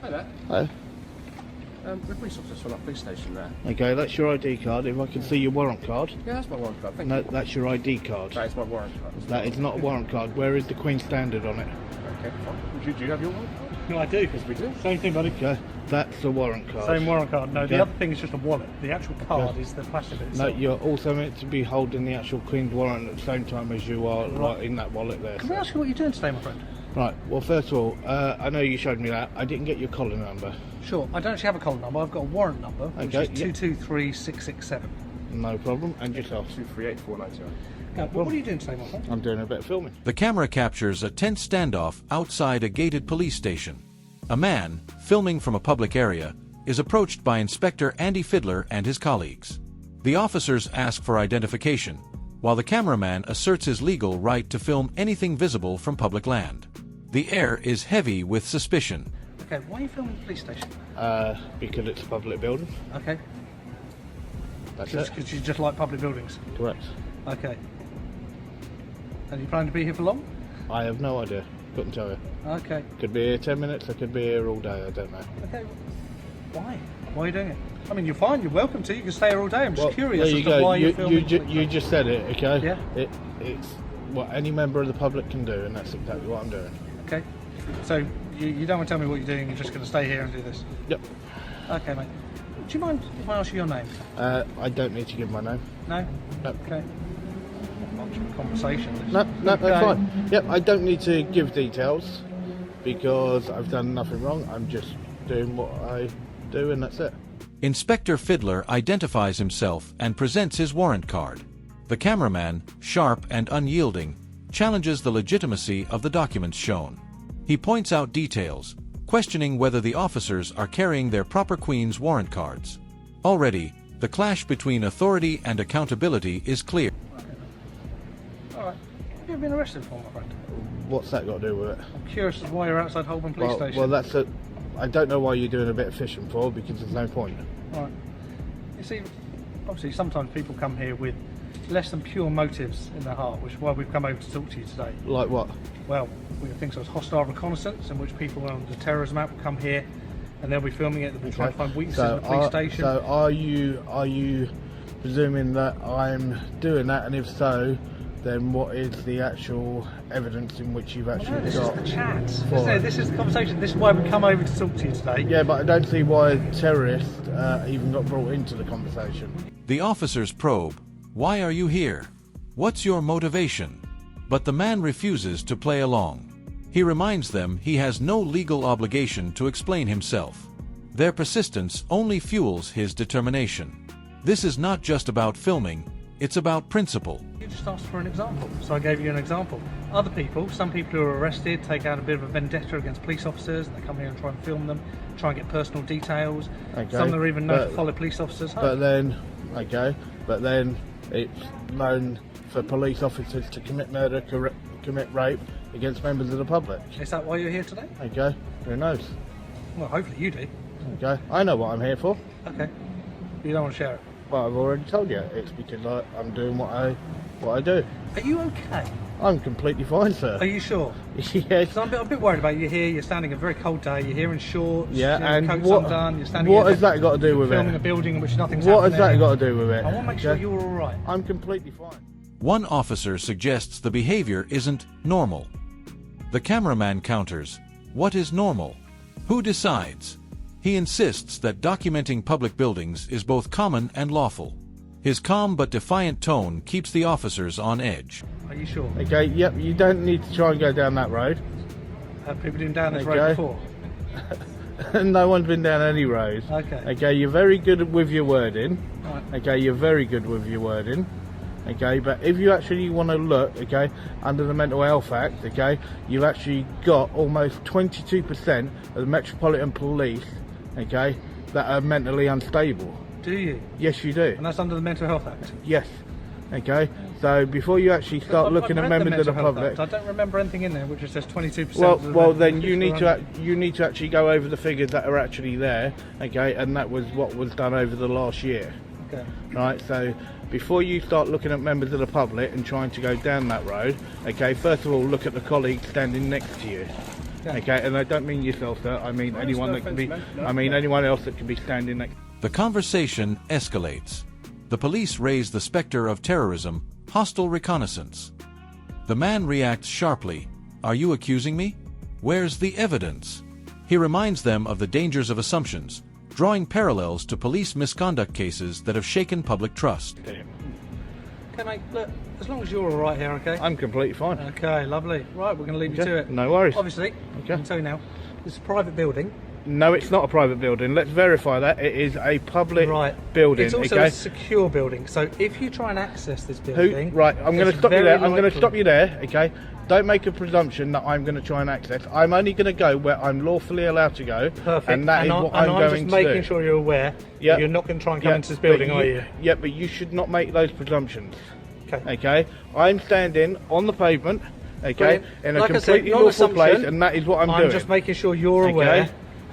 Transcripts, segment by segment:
Hi there. Hello. The police officer from that police station there. Okay, that's your ID card. If I can see your warrant card. Yeah, that's my warrant card. Thank No, you. that's your ID card. That is my warrant card. That is not a warrant card. Where is the Queen's Standard on it? Okay, fine. Do you have your warrant card? No, I do. Yes, we do. Same thing, buddy. Okay, that's the warrant card. Same warrant card. No, Okay. the other thing is just a wallet. The actual card Okay. is the plastic bit. No, you're also meant to be holding the actual Queen's warrant at the same time as you are right in that wallet there. Can I ask you what you're doing today, my friend? Right, well, first of all, I know you showed me that. I didn't get your collar number. Sure. I don't actually have a collar number. I've got a warrant number, which Okay, is yeah. 223667. No problem. And yourself. 238490. What are you doing today, my friend? I'm doing a bit of filming. The camera captures a tense standoff outside a gated police station. A man, filming from a public area, is approached by Inspector Andy Fiddler and his colleagues. The officers ask for identification, while the cameraman asserts his legal right to film anything visible from public land. The air is heavy with suspicion. Okay, why are you filming the police station? Because it's a public building. Okay. That's Just it. because you just like public buildings. Correct. Okay. And you planning to be here for long? I have no idea. Couldn't tell you. Okay. Could be here 10 minutes, I could be here all day, I don't know. Okay. Why? Why are you doing it? I mean, you're fine. You're welcome to. You can stay here all day. I'm just curious there you as to go. why you're You filming. you just said it, okay? Yeah. It's what any member of the public can do, and that's exactly what I'm doing. Okay. So you don't want to tell me what you're doing. You're just going to stay here and do this. Yep. Okay, mate. Do you mind if I ask you your name? I don't need to give my name. No. No. Okay. Much of a conversation. No, that's Okay. fine. Yep, I don't need to give details because I've done nothing wrong. I'm just doing what I do, and that's it. Inspector Fiddler identifies himself and presents his warrant card. The cameraman, sharp and unyielding, challenges the legitimacy of the documents shown. He points out details, questioning whether the officers are carrying their proper Queen's warrant cards. Already, the clash between authority and accountability is clear. All right. Have you ever been arrested before, my friend? What's that got to do with it? I'm curious as to why you're outside Holborn Police Station. Well, that's it. I don't know why you're doing a bit of fishing for, because there's no point. All right. You see, obviously, sometimes people come here with less than pure motives in their heart, which is why we've come over to talk to you today. Like what? Well, we think so as hostile reconnaissance, in which people on the terrorism act will come here and they'll be filming it. They'll be trying to find weaknesses in the police station. So are you presuming that I'm doing that, and if so, then what is the actual evidence in which you've actually No, this got? is the chat. for it? This is the conversation. This is why we come over to talk to you today. Yeah, but I don't see why terrorists even got brought into the conversation. The officers probe, "Why are you here? What's your motivation?" But the man refuses to play along. He reminds them he has no legal obligation to explain himself. Their persistence only fuels his determination. This is not just about filming, it's about principle. You just asked for an example, so I gave you an example. Other people, some people who are arrested, take out a bit of a vendetta against police officers, and they come here and try and film them, try and get personal details. Okay, Some are even known but- to follow police officers home. But then it's known for police officers to commit murder, commit rape against members of the public. Is that why you're here today? Okay, who knows? Well, hopefully you do. Okay, I know what I'm here for. Okay. You don't want to share it. But I've already told you, it's because I'm doing what I do. Are you okay? I'm completely fine, sir. Are you sure? Yes. Because I'm a bit worried about you here. You're standing a very cold day. You're here in shorts. Yeah, your and coat's what? undone. You're standing What here has that got to do with filming a it? building in which nothing's What has happening. that got to do with it? I want to make sure Okay? you're all right. I'm completely fine. One officer suggests the behavior isn't normal. The cameraman counters, "What is normal? Who decides?" He insists that documenting public buildings is both common and lawful. His calm but defiant tone keeps the officers on edge. Are you sure? Okay, yep, you don't need to try and go down that road. Have people been down this road Okay. before? No one's been down any road. Okay. Okay, you're very good with your wording. Right. Okay, you're very good with your wording. Okay, but if you actually want to look, okay, under the Mental Health Act, okay, you've actually got almost 22% of the Metropolitan Police, okay, that are mentally unstable. Do you? Yes, you do. And that's under the Mental Health Act. Yes. Okay, so before you actually start looking at members of the public, I don't remember anything in there which says 22%. well, then you need to actually go over the figures that are actually there, okay, and that was what was done over the last year. Okay. Right, so before you start looking at members of the public and trying to go down that road, okay, first of all look at the colleague standing next to you, Okay, and I don't mean yourself, sir. I mean anyone no that can be. offence, man. No, I mean no. anyone else that can be standing next. The conversation escalates. The police raise the specter of terrorism, hostile reconnaissance. The man reacts sharply. Are you accusing me? Where's the evidence? He reminds them of the dangers of assumptions, drawing parallels to police misconduct cases that have shaken public trust. Okay, mate, look, as long as you're all right here, okay? I'm completely fine. Okay, lovely. Right, we're going to leave you to it. No worries. Obviously, I can tell you now, this is a private building. No, it's not a private building. Let's verify that. It is a public building. It's also okay? a secure building, so if you try and access this building... Right, I'm going to it's stop you there. very I'm going to likely- stop you there, okay? Don't make a presumption that I'm going to try and access. I'm only going to go where I'm lawfully allowed to go. Perfect. And that is what I'm I'm going just to do. making sure you're aware that you're not going to try and come into this building, are you? Yeah, but you should not make those presumptions. Okay. Okay? I'm standing on the pavement, okay, Brilliant. in a Like I said, completely not an lawful place, assumption. and that is what I'm doing. I'm just making sure you're Okay. aware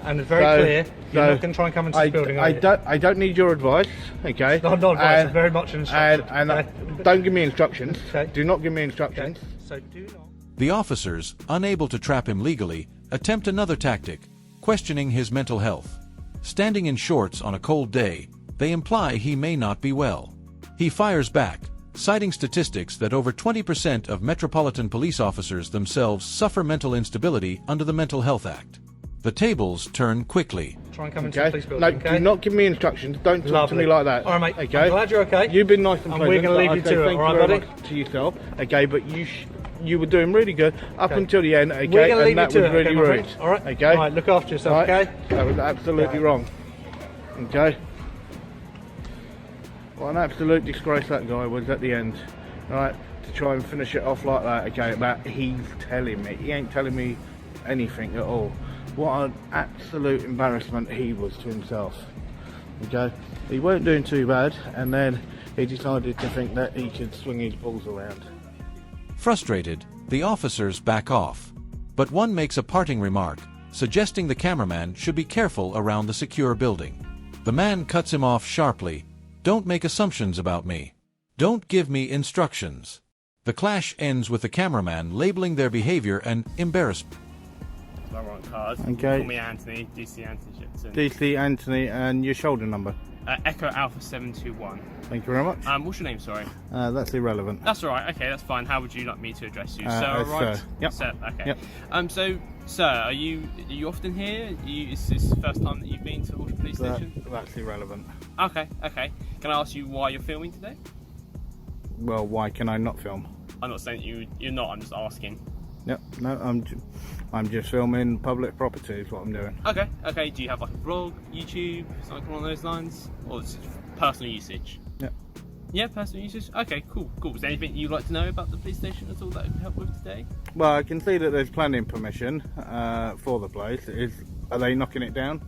and it's very clear you're not going to try and come into this building, are you? I don't need your advice, okay? Not advice, it's very much an instruction. And don't give me instructions. Okay. Do not give me instructions. Okay. So do not... The officers, unable to trap him legally, attempt another tactic, questioning his mental health. Standing in shorts on a cold day, they imply he may not be well. He fires back, citing statistics that over 20% of metropolitan police officers themselves suffer mental instability under the Mental Health Act. The tables turn quickly. Try and come into the Okay? police No, building, okay? do not give me instructions. Don't talk to Lovely. me like that. All right, mate. Okay? I'm glad you're okay. You've been nice and And pleasant. we're gonna but leave I you say to it, thank all right, you very buddy? much to yourself. Okay, but you were doing really good up Okay. until the end. Okay, We're going to and leave that you to was it, really okay, my rude. friend? All right? Okay. All right, look after yourself, All right? okay? That was absolutely wrong. Okay. What an absolute disgrace that guy was at the end. All right, to try and finish it off like that. Okay, but he's telling me. He ain't telling me anything at all. What an absolute embarrassment he was to himself. Okay, he weren't doing too bad, and then he decided to think that he could swing his balls around. Frustrated, the officers back off. But one makes a parting remark, suggesting the cameraman should be careful around the secure building. The man cuts him off sharply. Don't make assumptions about me. Don't give me instructions. The clash ends with the cameraman labeling their behavior an embarrassment. My wrong card. Okay. Call me Anthony, DC Anthony Shipton. DC Anthony, and your shoulder number. Echo Alpha 721. Thank you very much. What's your name, sorry? That's irrelevant. That's alright, okay, that's fine. How would you like me to address you? Sir, as right? sir. Yep. Sir, okay. Yep. So, sir, are you often here? Is this the first time that you've been to Horsham Police Station? That's irrelevant. Okay. Can I ask you why you're filming today? Well, why can I not film? I'm not saying you're not, I'm just asking. Yep, no, I'm just filming public property is what I'm doing. Okay. Do you have like a vlog, YouTube, something along those lines? Or is it personal usage? Yep. Yeah, personal usage? Okay, cool. Is there anything you'd like to know about the police station at all that I can help with today? Well, I can see that there's planning permission for the place. Are they knocking it down?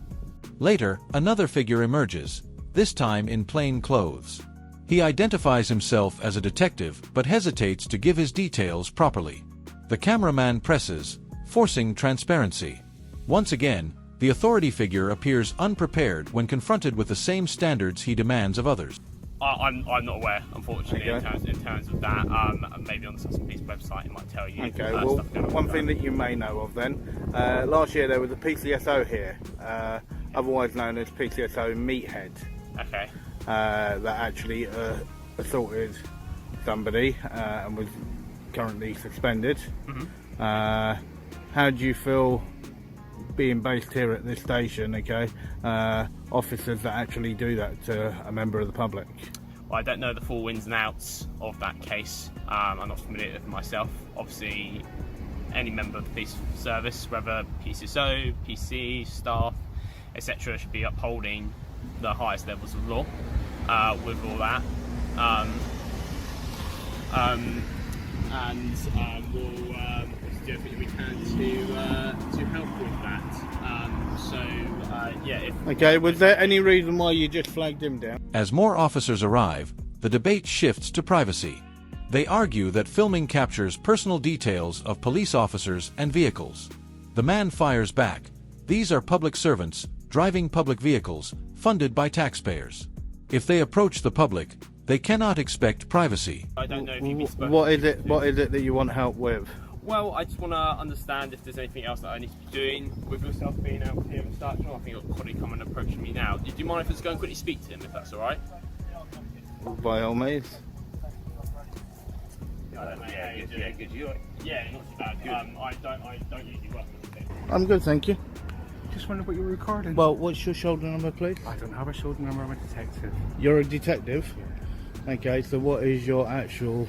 Later, another figure emerges, this time in plain clothes. He identifies himself as a detective, but hesitates to give his details properly. The cameraman presses, forcing transparency. Once again, the authority figure appears unprepared when confronted with the same standards he demands of others. I'm not aware, unfortunately, Okay. in terms of that. Maybe on the Suspense Police website it might tell you. Okay, well, stuff going on one with thing that you may know of then, last year there was a PCSO here, otherwise known as PCSO Meathead, Okay. that actually assaulted somebody and was currently suspended. How do you feel being based here at this station, okay, officers that actually do that to a member of the public? Well, I don't know the full ins and outs of that case. I'm not familiar with it myself. Obviously, any member of the police service, whether PCSO, PC, staff, etc., should be upholding the highest levels of law with all that. We'll do everything we can to help with that. Okay, was there any reason why you just flagged him down? As more officers arrive, the debate shifts to privacy. They argue that filming captures personal details of police officers and vehicles. The man fires back. These are public servants, driving public vehicles, funded by taxpayers. If they approach the public, they cannot expect privacy. I don't know if you've been spoken What is to. it? What is it that you want help with? Well, I just want to understand if there's anything else that I need to be doing with yourself being out here and such. I think I've got a colleague coming approaching me now. Do you mind if I just go and quickly speak to him, if that's alright? By all means. Yeah, good. Yeah, not too bad. I don't usually work with them. I'm good, thank you. Just wondered what you were recording. Well, what's your shoulder number, please? I don't have a shoulder number. I'm a detective. You're a detective? Okay, so what is your actual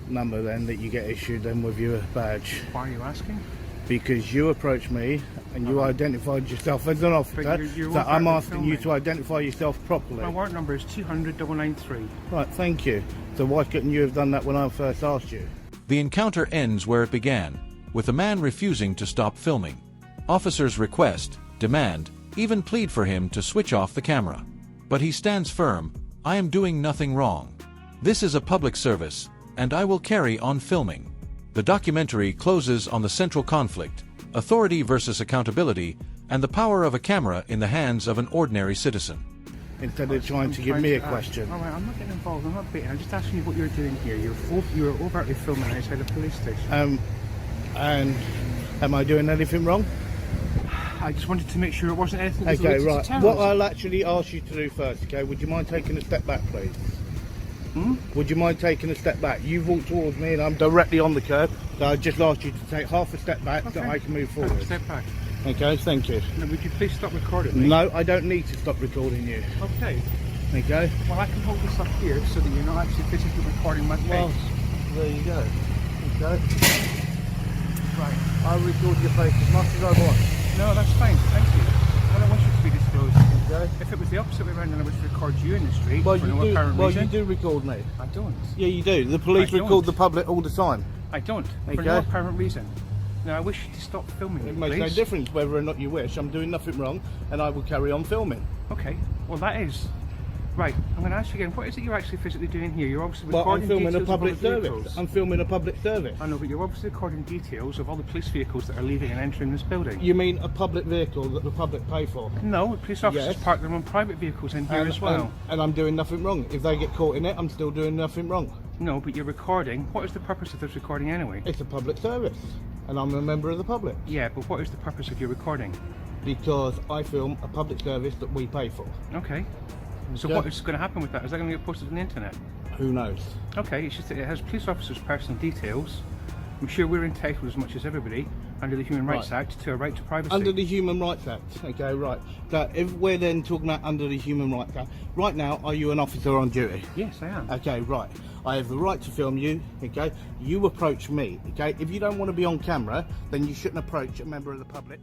number then that you get issued then with your badge? Why are you asking? Because you approached me and you identified yourself as an officer, you're so I'm overtly asking you to filming. identify yourself properly. My warrant number is 200-993. Right, thank you. So why couldn't you have done that when I first asked you? The encounter ends where it began, with the man refusing to stop filming. Officers request, demand, even plead for him to switch off the camera. But he stands firm, I am doing nothing wrong. This is a public service, and I will carry on filming. The documentary closes on the central conflict, authority versus accountability, and the power of a camera in the hands of an ordinary citizen. Instead of trying to give me a question. Alright, I'm not getting involved, I'm not debating, I'm just asking you what you're doing here. You're overtly filming outside a police station. And am I doing anything wrong? I just wanted to make sure it wasn't anything that was Okay, related to right. terrorism. What I'll actually ask you to do first, okay, would you mind taking a step back, please? Would you mind taking a step back? You've walked towards me and I'm directly on the curb, so I just asked you to take half a step back so I can move forward. Step back. Okay, thank you. Now, would you please stop recording me? No, I don't need to stop recording you. Okay. Okay? Well, I can hold this up here so that you're not actually physically recording my face. Well, there you go. Okay. Right. I'll record your face as much as I want. No, that's fine. Thank you. I don't want you to be disclosed. Okay? If it was the opposite way around and I was to record you in the street Well, for no apparent you reason, do record me. I don't. Yeah, you do. The police I don't. record the public all the time. I don't. For Okay. no apparent reason. Now, I wish you to stop filming me, It makes please. no difference whether or not you wish. I'm doing nothing wrong, and I will carry on filming. Okay. Well, that is... Right, I'm going to ask you again, what is it you're actually physically doing here? You're obviously But recording I'm filming a details of all public the service. vehicles. I'm filming a public service. I know, but you're obviously recording details of all the police vehicles that are leaving and entering this building. You mean a public vehicle that the public pay for? No, police officers Yes. park their own private vehicles in here as well. And I'm doing nothing wrong. If they get caught in it, I'm still doing nothing wrong. No, but you're recording. What is the purpose of this recording anyway? It's a public service, and I'm a member of the public. Yeah, but what is the purpose of your recording? Because I film a public service that we pay for. Okay. So Okay. what is going to happen with that? Is that going to get posted on the internet? Who knows? Okay, it's just that it has police officers' personal details. I'm sure we're entitled as much as everybody under the Human Rights Right. Act to a right to privacy. Under the Human Rights Act. Okay, right. So if we're then talking about under the Human Rights Act, right now, are you an officer on duty? Yes, I am. Okay, right. I have the right to film you, okay? You approach me, okay? If you don't want to be on camera, then you shouldn't approach a member of the public.